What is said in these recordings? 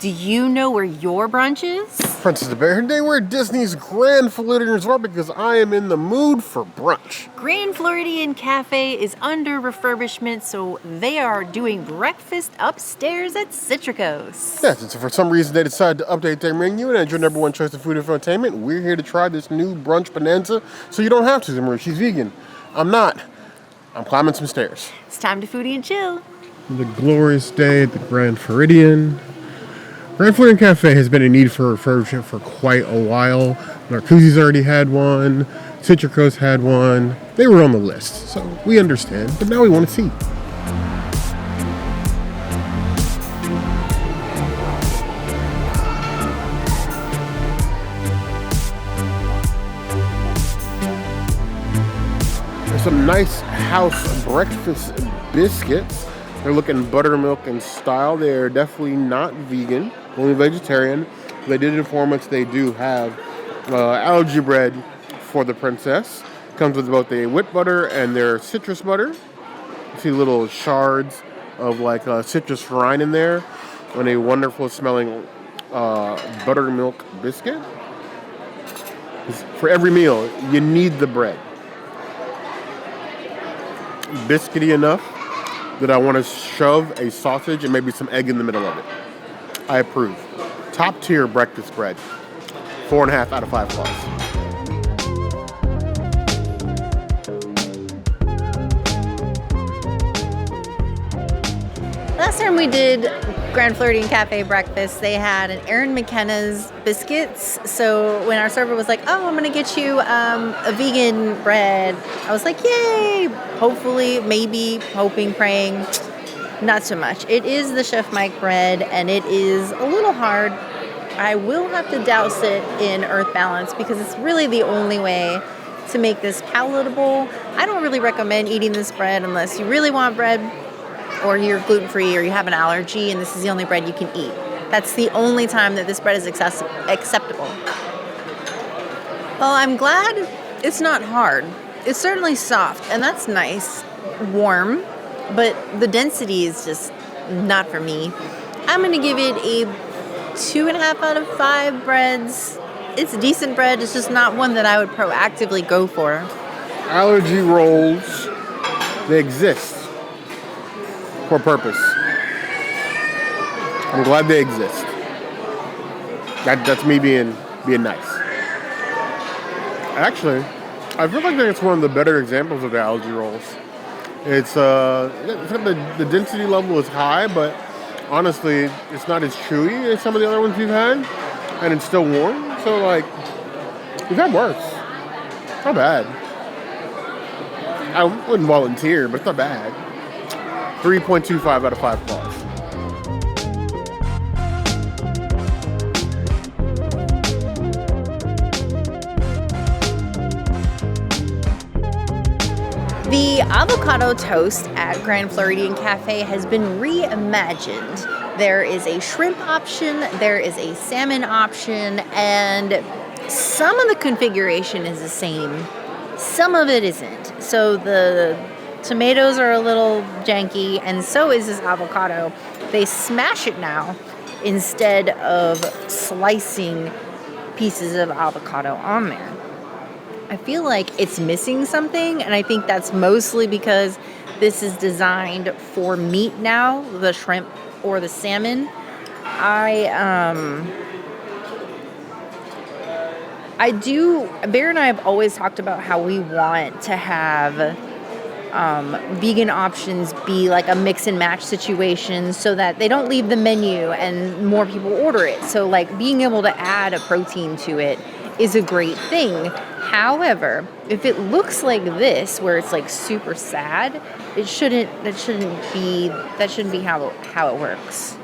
Do you know where your brunch is? Princess the Bear, today we're at Disney's Grand Floridian Resort because I am in the mood for brunch. Grand Floridian Cafe is under refurbishment, so they are doing breakfast upstairs at Citricos. Yes, and so for some reason they decided to update their menu and enter number one choice of food and entertainment. We're here to try this new brunch bonanza, so you don't have to, Marie. She's vegan. I'm not. I'm climbing some stairs. It's time to foodie and chill. The glorious day at the Grand Floridian. Grand Floridian Cafe has been in need for refurbishment for quite a while. Narcoossee's already had one. Citricos had one. They were on the list, so we understand. But now we want to see. There's some nice house breakfast biscuits. They're looking buttermilk in style. They're definitely not vegan, only vegetarian. They did inform us they do have allergy bread for the princess. Comes with both a whipped butter and their citrus butter. You see little shards of like citrus rind in there, and a wonderful smelling buttermilk biscuit. For every meal, you need the bread. Biscuity enough that I want to shove a sausage and maybe some egg in the middle of it. I approve. Top tier breakfast bread. 4.5 out of 5 stars. Last time we did Grand Floridian Cafe breakfast, they had an Erin McKenna's biscuits. So when our server was like, oh, I'm going to get you a vegan bread, I was like, yay! Hopefully, maybe, hoping, praying. Not so much. It is the Chef Mike bread, and it is a little hard. I will have to douse it in Earth Balance because it's really the only way to make this palatable. I don't really recommend eating this bread unless you really want bread, or you're gluten-free, or you have an allergy, and this is the only bread you can eat. That's the only time that this bread is acceptable. Well, I'm glad it's not hard. It's certainly soft, and that's nice, warm, but the density is just not for me. I'm going to give it a 2.5 out of 5 breads. It's decent bread, it's just not one that I would proactively go for. Allergy rolls, they exist for a purpose. I'm glad they exist. That's me being nice. Actually, I feel like it's one of the better examples of the allergy rolls. It's the density level is high, but honestly, it's not as chewy as some of the other ones we've had, and it's still warm. So like, we've had worse. Not bad. I wouldn't volunteer, but it's not bad. 3.25 out of 5 stars. The avocado toast at Grand Floridian Cafe has been reimagined. There is a shrimp option, there is a salmon option, and some of the configuration is the same. Some of it isn't. So the tomatoes are a little janky, and so is this avocado. They smash it now instead of slicing pieces of avocado on there. I feel like it's missing something, and I think that's mostly because this is designed for meat now, the shrimp or the salmon. Bear and I have always talked about how we want to have vegan options be like a mix and match situation so that they don't leave the menu and more people order it. So like being able to add a protein to it is a great thing. However, if it looks like this, where it's like super sad, that shouldn't be how it works.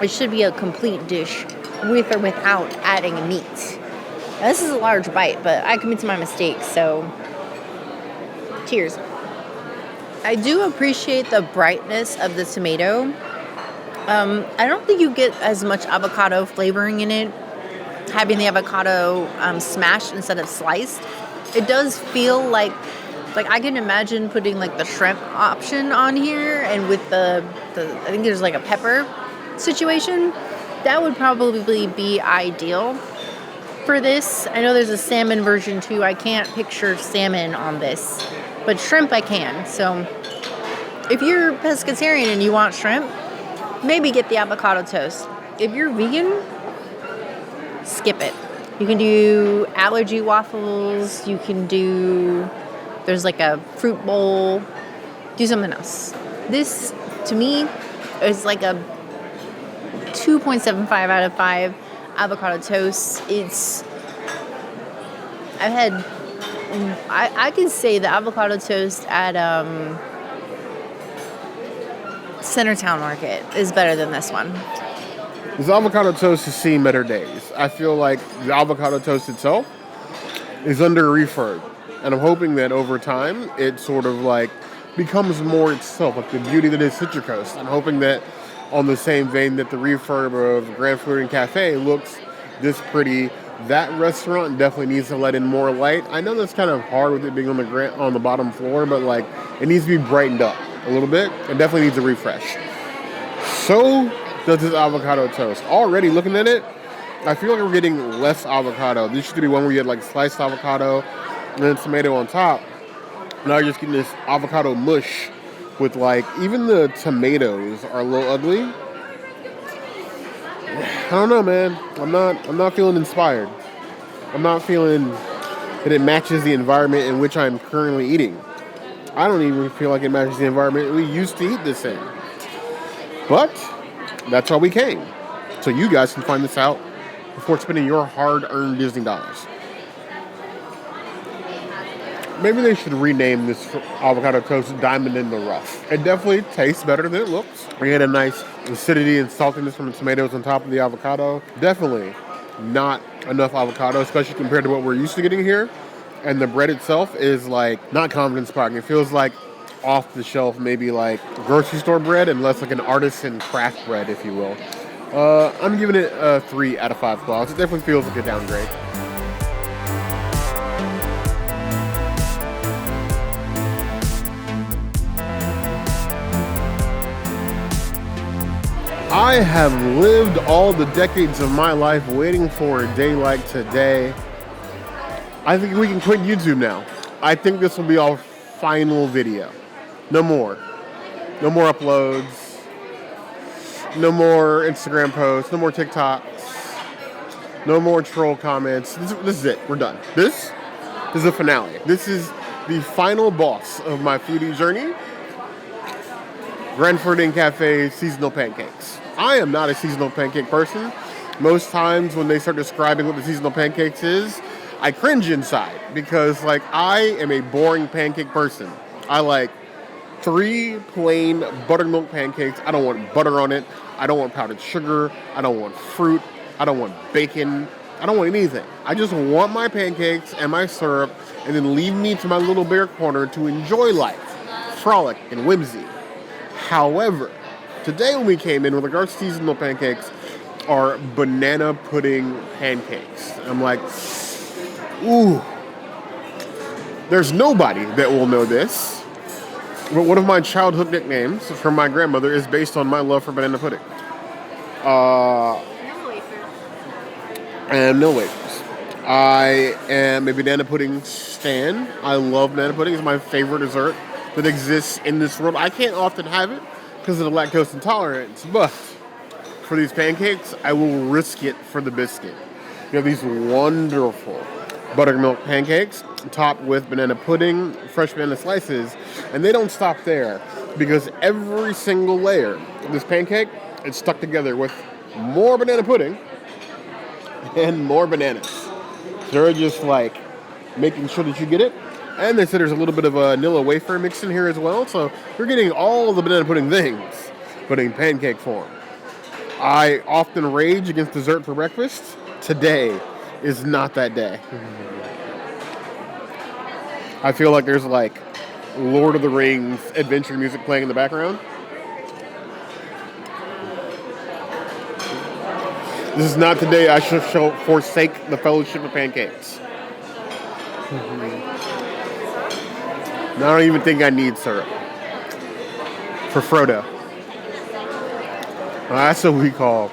It should be a complete dish with or without adding meat. Now, this is a large bite, but I commit to my mistakes, so cheers. I do appreciate the brightness of the tomato. I don't think you get as much avocado flavoring in it, having the avocado smashed instead of sliced. It does feel like I can imagine putting like the shrimp option on here, and with the I think there's like a pepper situation. that would probably be ideal for this. I know there's a salmon version too. I can't picture salmon on this, but shrimp I can. So if you're pescatarian and you want shrimp, maybe get the avocado toast. If you're vegan, skip it. You can do allergy waffles. You can do, there's like a fruit bowl. Do something else. This, to me, is like a 2.75 out of 5 avocado toast. I can say the avocado toast at Centertown Market is better than this one. This avocado toast has seen better days. I feel like the avocado toast itself is under refurb. And I'm hoping that over time, it sort of like becomes more itself, like the beauty that is Citricoast. I'm hoping that on the same vein that the refurb of Grand Floridian Cafe looks this pretty, that restaurant definitely needs to let in more light. I know that's kind of hard with it being on the bottom floor, but like it needs to be brightened up a little bit. It definitely needs a refresh. So does this avocado toast. Already looking at it, I feel like we're getting less avocado. This used to be one where you had like sliced avocado and then tomato on top. Now you're just getting this avocado mush with like, even the tomatoes are a little ugly. I don't know, man. I'm not feeling inspired. I'm not feeling that it matches the environment in which I'm currently eating. I don't even feel like it matches the environment we used to eat this in. But that's why we came. So you guys can find this out before spending your hard-earned Disney dollars. Maybe they should rename this avocado toast Diamond in the Rough. It definitely tastes better than it looks. We had a nice acidity and saltiness from the tomatoes on top of the avocado. Definitely not enough avocado, especially compared to what we're used to getting here. And the bread itself is like not confidence-sparking. It feels like off the shelf, maybe like grocery store bread and less like an artisan craft bread, if you will. I'm giving it a 3 out of 5 claws. It definitely feels like a downgrade. I have lived all the decades of my life waiting for a day like today. I think we can quit YouTube now. I think this will be our final video. No more. No more uploads. No more Instagram posts. No more TikToks. No more troll comments. This is it. We're done. This is the finale. This is the final boss of my foodie journey. Grand Floridian Cafe seasonal pancakes. I am not a seasonal pancake person. Most times when they start describing what the seasonal pancakes is, I cringe inside because like I am a boring pancake person. I like 3 plain buttermilk pancakes. I don't want butter on it. I don't want powdered sugar. I don't want fruit. I don't want bacon. I don't want anything. I just want my pancakes and my syrup and then leave me to my little bear corner to enjoy life, frolic, and whimsy. However, today when we came in with regards to seasonal pancakes are banana pudding pancakes. I'm like, ooh, there's nobody that will know this. But one of my childhood nicknames from my grandmother is based on my love for banana pudding. And Nilla wafers. I am a banana pudding stan. I love banana pudding. It's my favorite dessert that exists in this world. I can't often have it because of the lactose intolerance, but for these pancakes, I will risk it for the biscuit. You have these wonderful buttermilk pancakes topped with banana pudding, fresh banana slices, and they don't stop there because every single layer of this pancake is stuck together with more banana pudding and more bananas. They're just like making sure that you get it. And they said there's a little bit of a Nilla wafer mixed in here as well. So you're getting all the banana pudding things, but in pancake form. I often rage against dessert for breakfast. Today is not that day. I feel like there's like Lord of the Rings adventure music playing in the background. This is not the day I should forsake the fellowship of pancakes. I don't even think I need syrup for Frodo. That's what we call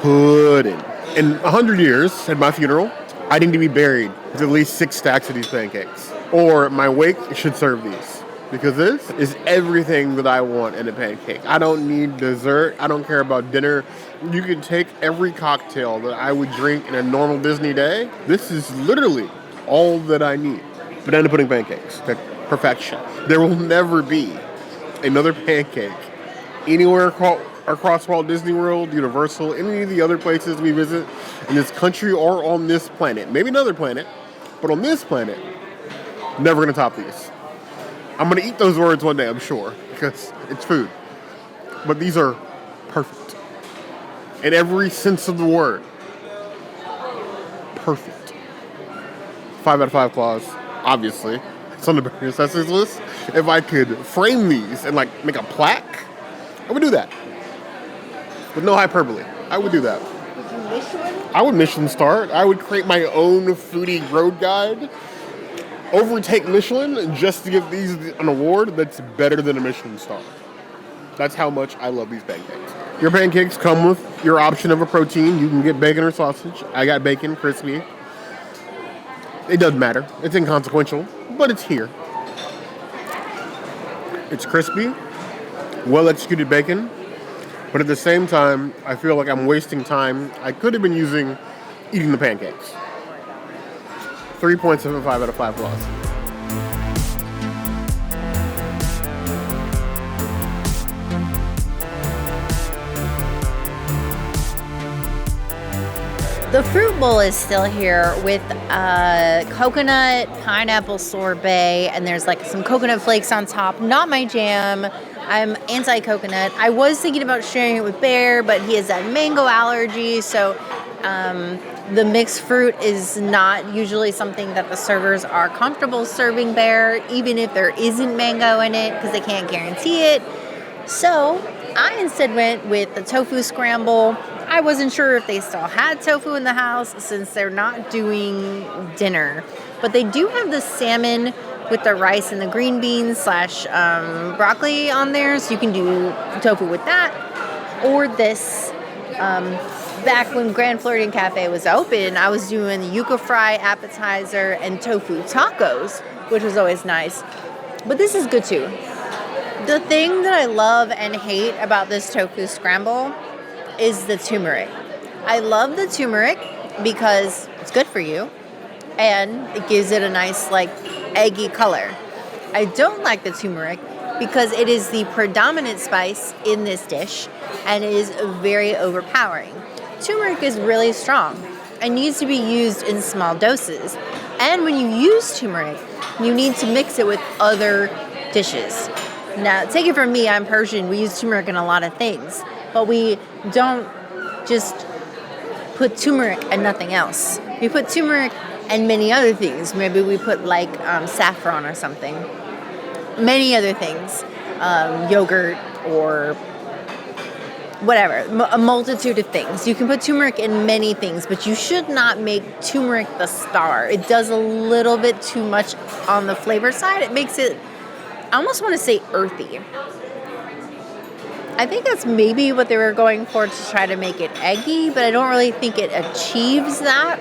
pudding. In 100 years, at my funeral, I need to be buried with at least 6 stacks of these pancakes. Or my wake should serve these. Because this is everything that I want in a pancake. I don't need dessert. I don't care about dinner. You can take every cocktail that I would drink in a normal Disney day. This is literally all that I need. Banana pudding pancakes. Perfection. There will never be another pancake anywhere across Walt Disney World, Universal, any of the other places we visit in this country or on this planet. Maybe another planet, but on this planet, never gonna top these. I'm gonna eat those words one day, I'm sure, because it's food. But these are perfect. In every sense of the word. Perfect. 5 out of 5 claws, obviously. It's on the bare necessities list. If I could frame these and like make a plaque, I would do that. With no hyperbole. I would do that. Would you Michelin? I would Michelin star it. I would create my own foodie road guide. Overtake Michelin just to give these an award that's better than a Michelin star. That's how much I love these pancakes. Your pancakes come with your option of a protein. You can get bacon or sausage. I got bacon, crispy. It doesn't matter. It's inconsequential, but it's here. It's crispy, well-executed bacon, but at the same time, I feel like I'm wasting time. I could have been eating the pancakes. 3.75 out of 5 flaws. The fruit bowl is still here with coconut, pineapple sorbet, and there's like some coconut flakes on top. Not my jam. I'm anti-coconut. I was thinking about sharing it with Bear, but he has that mango allergy, so the mixed fruit is not usually something that the servers are comfortable serving Bear, even if there isn't mango in it, because they can't guarantee it. So I instead went with the tofu scramble. I wasn't sure if they still had tofu in the house since they're not doing dinner. But they do have the salmon with the rice and the green beans / broccoli on there. So you can do tofu with that. Or this. Back when Grand Floridian Cafe was open, I was doing the yuca fry appetizer and tofu tacos, which was always nice. But this is good too. The thing that I love and hate about this tofu scramble is the turmeric. I love the turmeric because it's good for you and it gives it a nice like eggy color. I don't like the turmeric because it is the predominant spice in this dish and it is very overpowering. Turmeric is really strong and needs to be used in small doses. And when you use turmeric, you need to mix it with other dishes. Now, take it from me, I'm Persian. We use turmeric in a lot of things, but we don't just put turmeric and nothing else. We put turmeric and many other things. Maybe we put like saffron or something. Many other things, yogurt or whatever, a multitude of things. You can put turmeric in many things, but you should not make turmeric the star. It does a little bit too much on the flavor side. It makes it, I almost want to say earthy. I think that's maybe what they were going for to try to make it eggy, but I don't really think it achieves that.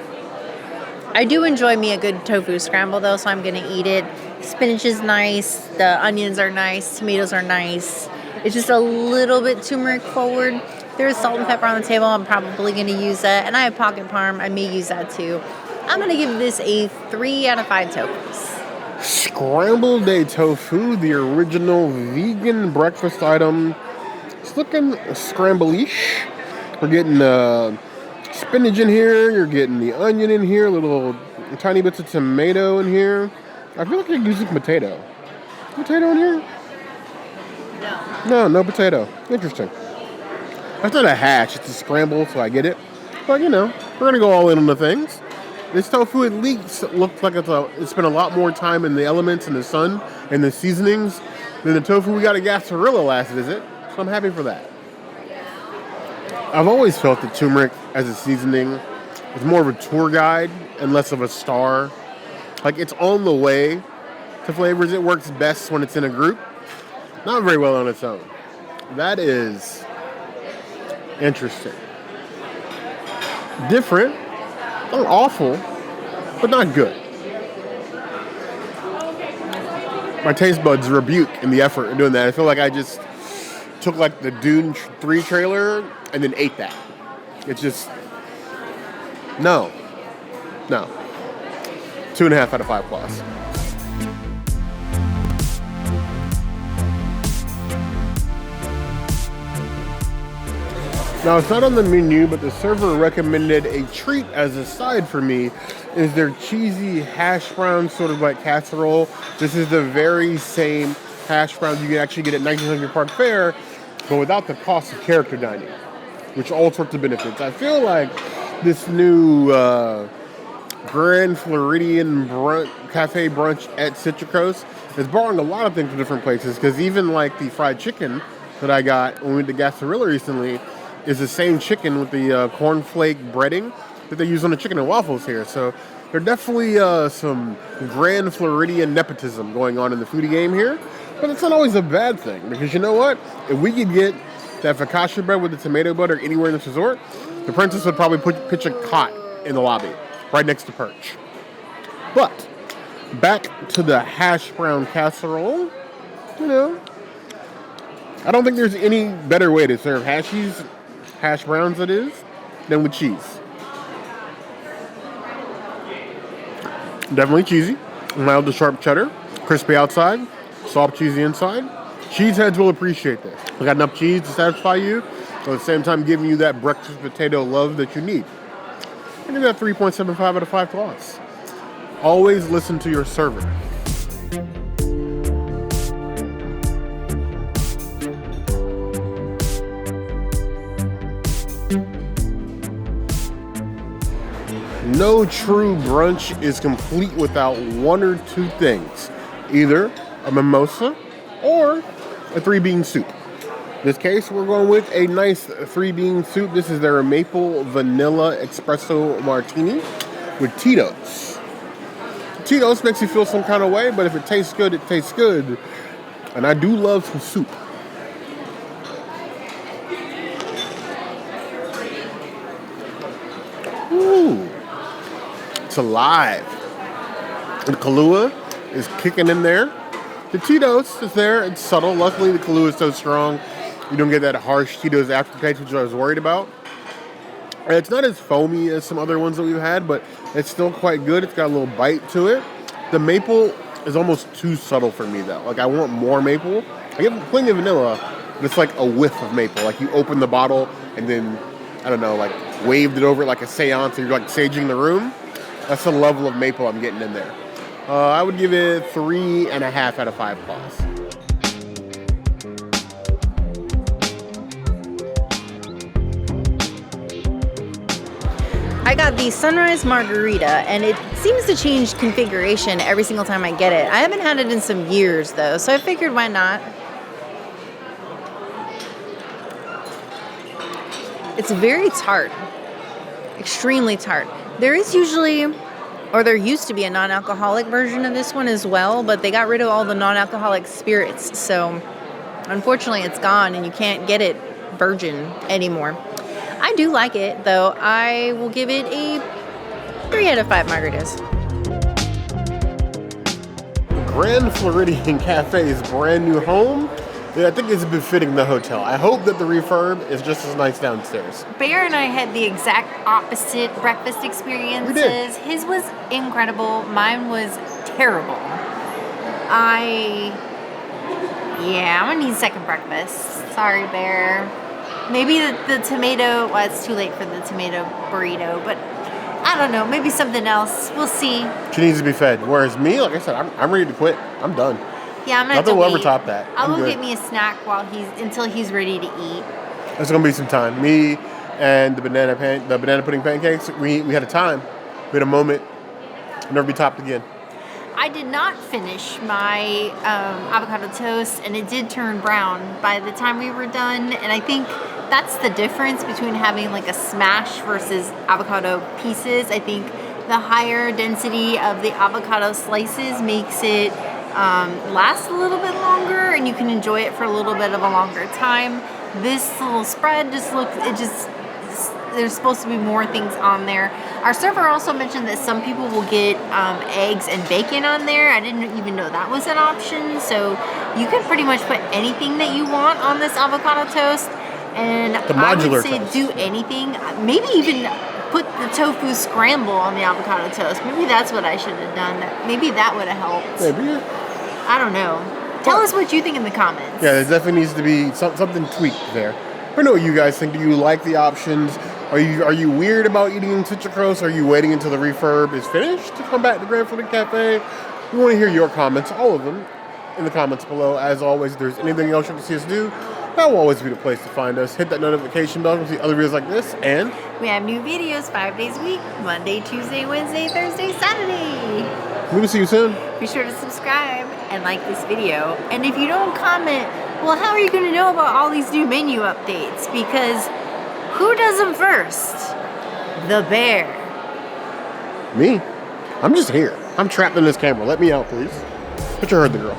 I do enjoy me a good tofu scramble though, so I'm going to eat it. Spinach is nice, the onions are nice, tomatoes are nice. It's just a little bit turmeric forward. There's salt and pepper on the table. I'm probably going to use that. And I have pocket parm. I may use that too. I'm going to give this a 3 out of 5 tofus. Scrambled day tofu, the original vegan breakfast item. It's looking scramble-ish. We're getting spinach in here. You're getting the onion in here. Little tiny bits of tomato in here. I feel like you're using potato. Potato in here? No potato. Interesting. That's not a hash, it's a scramble, so I get it. But, you know, we're going to go all in on the things. This tofu at least looks like it's spent a lot more time in the elements and the sun and the seasonings than the tofu we got at Casserole last visit. So I'm happy for that. I've always felt that turmeric as a seasoning is more of a tour guide and less of a star. Like, it's on the way to flavors. It works best when it's in a group. Not very well on its own. That is interesting. Different. Not awful, but not good. My taste buds rebuke in the effort of doing that. I feel like I just took like the Dune 3 trailer and then ate that. It's just, no. 2.5 out of 5 plus. Now, it's not on the menu, but the server recommended a treat as a side for me is their cheesy hash brown, sort of like casserole. This is the very same hash browns you can actually get at 1900 Park Fair, but without the cost of character dining, which all sorts of benefits. I feel like this new Grand Floridian cafe brunch at Citricos is borrowing a lot of things from different places, because even like the fried chicken that I got when we went to Casserole recently is the same chicken with the cornflake breading that they use on the chicken and waffles here. So there's definitely some Grand Floridian nepotism going on in the foodie game here. But it's not always a bad thing, because you know what? If we could get that focaccia bread with the tomato butter anywhere in this resort, the princess would probably pitch a cot in the lobby, right next to Perch. But back to the hash brown casserole, you know, I don't think there's any better way to serve hash browns it is, than with cheese. Definitely cheesy, mild to sharp cheddar, crispy outside, soft cheesy inside. Cheeseheads will appreciate this. We got enough cheese to satisfy you, but at the same time giving you that breakfast potato love that you need. I give that 3.75 out of 5 plus. Always listen to your server. No true brunch is complete without one or two things. Either a mimosa or a 3-bean soup. In this case, we're going with a nice 3-bean soup. This is their maple vanilla espresso martini with Tito's. Tito's makes you feel some kind of way, but if it tastes good, it tastes good. And I do love some soup. Ooh. It's alive. The Kahlúa is kicking in there. The Tito's is there. It's subtle. Luckily, the Kahlúa is so strong, you don't get that harsh Tito's aftertaste, which I was worried about. And it's not as foamy as some other ones that we've had, but it's still quite good. It's got a little bite to it. The maple is almost too subtle for me, though. Like, I want more maple. I get plenty of vanilla, but it's like a whiff of maple. Like, you open the bottle and then, I don't know, like, waved it over it like a seance, or you're like saging the room. That's the level of maple I'm getting in there. I would give it 3.5 out of 5 plus. I got the Sunrise Margarita, and it seems to change configuration every single time I get it. I haven't had it in some years, though, so I figured why not. It's very tart. Extremely tart. There is usually, or there used to be, a non-alcoholic version of this one as well, but they got rid of all the non-alcoholic spirits, so unfortunately it's gone and you can't get it virgin anymore. I do like it, though. I will give it a 3 out of 5 margaritas. Grand Floridian Cafe's brand new home, I think it's befitting the hotel. I hope that the refurb is just as nice downstairs. Bear and I had the exact opposite breakfast experiences. We did. His was incredible. Mine was terrible. I'm gonna need second breakfast. Sorry, Bear. Maybe the tomato, well, it's too late for the tomato burrito, but I don't know, maybe something else. We'll see. She needs to be fed. Whereas me, like I said, I'm ready to quit. I'm done. Yeah, I'm gonna Nothing will have to ever wait. top that. I'll I'm go good. get me a snack until he's ready to eat. There's gonna be some time. Me and the banana pudding pancakes. We had a time. We had a moment. Never be topped again. I did not finish my avocado toast, and it did turn brown by the time we were done. And I think that's the difference between having like a smash versus avocado pieces. I think the higher density of the avocado slices makes it last a little bit longer, and you can enjoy it for a little bit of a longer time. This little spread there's supposed to be more things on there. Our server also mentioned that some people will get eggs and bacon on there. I didn't even know that was an option. So you can pretty much put anything that you want on this avocado toast. And The I would modular say toast. do anything. Maybe even put the tofu scramble on the avocado toast. Maybe that's what I should have done. Maybe that would have helped. Maybe. I don't know. Tell us what you think in the comments. Yeah, there definitely needs to be something tweaked there. I know what you guys think. Do you like the options? Are you weird about eating in Citricros? Are you waiting until the refurb is finished to come back to Grand Floridian Cafe? We want to hear your comments, all of them, in the comments below. As always, if there's anything else you want to see us do, that will always be the place to find us. Hit that notification bell to see other videos like this, and We have new videos 5 days a week, Monday, Tuesday, Wednesday, Thursday, Saturday. we will see you soon. Be sure to subscribe and like this video. And if you don't comment, well, how are you going to know about all these new menu updates? Because who does them first? The bear. Me? I'm just here. I'm trapped in this camera. Let me out, please. But you heard the girl.